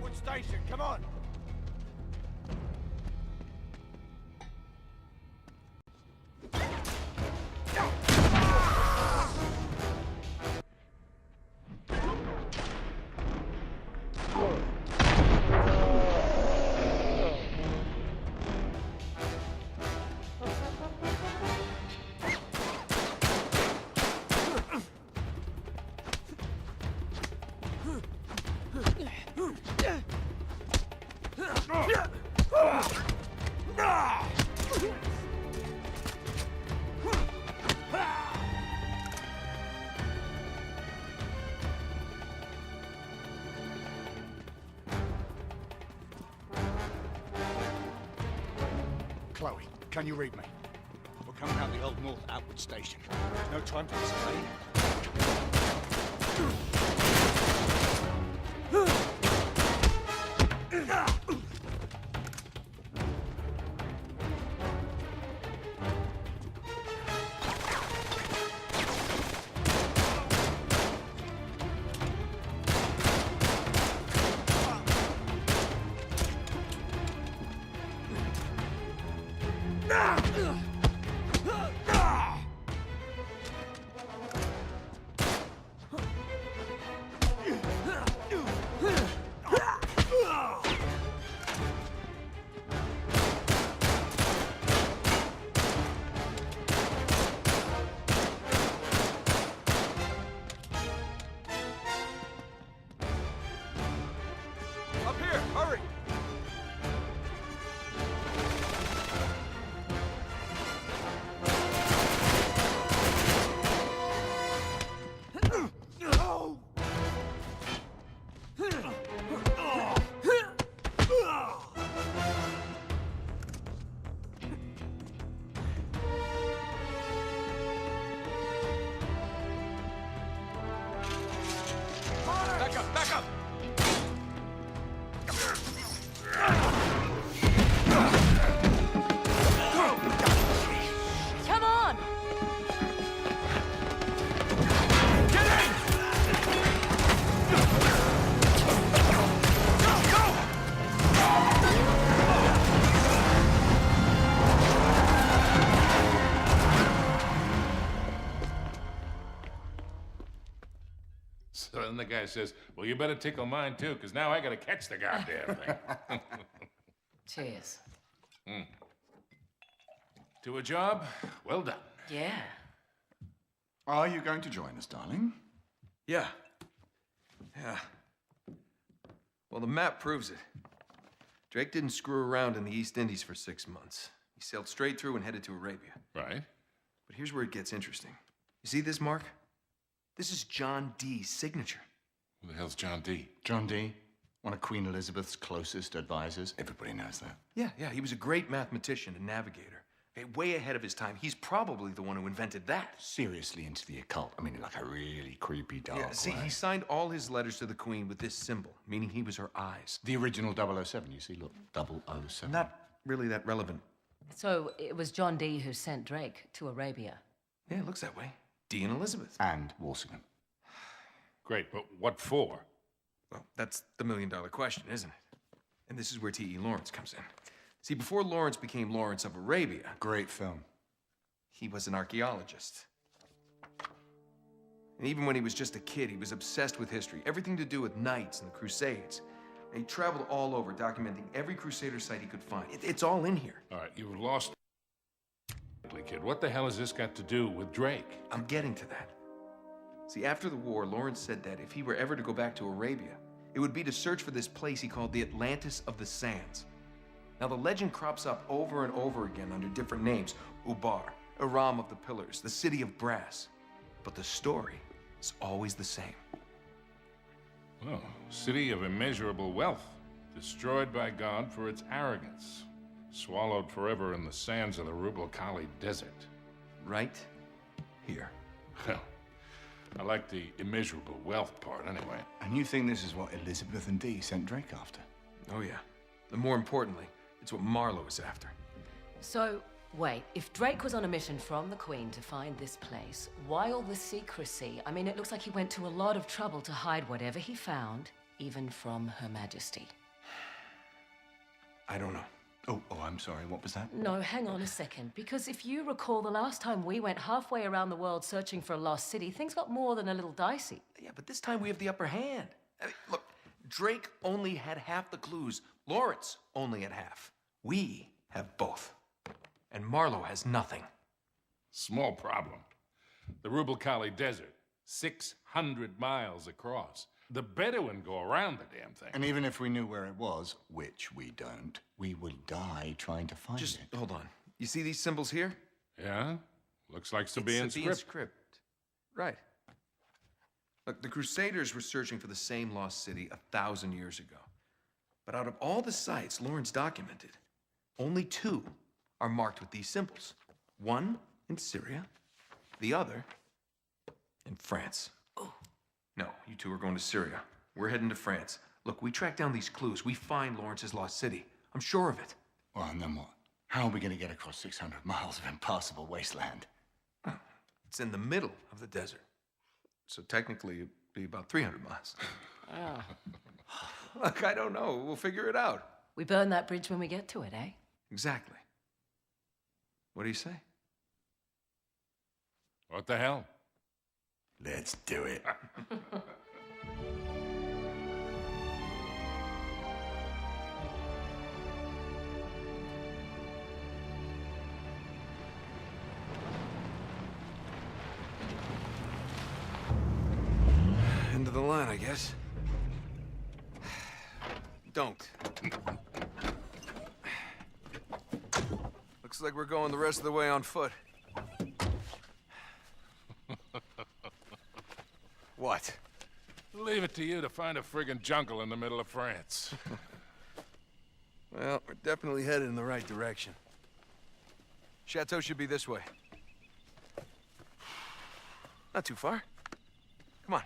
Outward station, come on! Chloe, can you read me? We're coming out the Old North Outward Station. There's no time for this, Up here, hurry! Back up, back up! Come on! Get in! Go, go! So then the guy says, well, you better tickle mine too, because now I gotta catch the goddamn thing. Cheers. To a job, well done. Yeah. Are you going to join us, darling? Yeah. Well, the map proves it. Drake didn't screw around in the East Indies for 6 months. He sailed straight through and headed to Arabia. Right? But here's where it gets interesting. You see this mark? This is John Dee's signature. Who the hell's John D? John Dee, one of Queen Elizabeth's closest advisors. Everybody knows that. Yeah, he was a great mathematician and navigator. Okay, way ahead of his time. He's probably the one who invented that. Seriously into the occult. I mean, in like a really creepy dark Yeah, see, way. he signed all his letters to the Queen with this symbol, meaning he was her eyes. The original 007, you see, look, 007. Not really that relevant. So it was John Dee who sent Drake to Arabia. Yeah, it looks that way. Dee and Elizabeth. And Walsingham. Great, but what for? Well, that's the million-dollar question, isn't it? And this is where T.E. Lawrence comes in. See, before Lawrence became Lawrence of Arabia, Great film. he was an archaeologist. And even when he was just a kid, he was obsessed with history, everything to do with knights and the Crusades. And he traveled all over, documenting every Crusader site he could find. It's all in here. All right, you've lost kid. What the hell has this got to do with Drake? I'm getting to that. See, after the war, Lawrence said that if he were ever to go back to Arabia, it would be to search for this place he called the Atlantis of the Sands. Now, the legend crops up over and over again under different names. Ubar, Aram of the Pillars, the City of Brass. But the story is always the same. Oh, city of immeasurable wealth, destroyed by God for its arrogance, swallowed forever in the sands of the Rubel Khali Desert. Right here. Well, I like the immeasurable wealth part anyway. And you think this is what Elizabeth and Dee sent Drake after? Oh, yeah. And more importantly, it's what Marlowe is after. So, wait, if Drake was on a mission from the Queen to find this place, why all the secrecy? I mean, it looks like he went to a lot of trouble to hide whatever he found even from Her Majesty. I don't know. Oh, I'm sorry. What was that? No, hang on a second. Because if you recall, the last time we went halfway around the world searching for a lost city, things got more than a little dicey. Yeah, but this time we have the upper hand. I mean, look, Drake only had half the clues. Lawrence only had half. We have both. And Marlowe has nothing. Small problem. The Rubel Kali Desert, 600 miles across. The Bedouin go around the damn thing. And even if we knew where it was, which we don't, we would die trying to find Just it. hold on. You see these symbols here? Yeah? Looks like Sabaean Sabaean script. script. Right. Look, the Crusaders were searching for the same lost city 1,000 years ago. But out of all the sites Lawrence documented, only 2 are marked with these symbols. One in Syria, the other in France. Oh. No, you 2 are going to Syria. We're heading to France. Look, we track down these clues. We find Lawrence's lost city. I'm sure of it. Well, and then what? How are we going to get across 600 miles of impassable wasteland? It's in the middle of the desert. So technically, it'd be about 300 miles. Ah. Look, I don't know. We'll figure it out. We burn that bridge when we get to it, eh? Exactly. What do you say? What the hell? Let's do it. End of the line, I guess. Don't. Looks like we're going the rest of the way on foot. What? Leave it to you to find a friggin' jungle in the middle of France. Well, we're definitely headed in the right direction. Chateau should be this way. Not too far. Come on.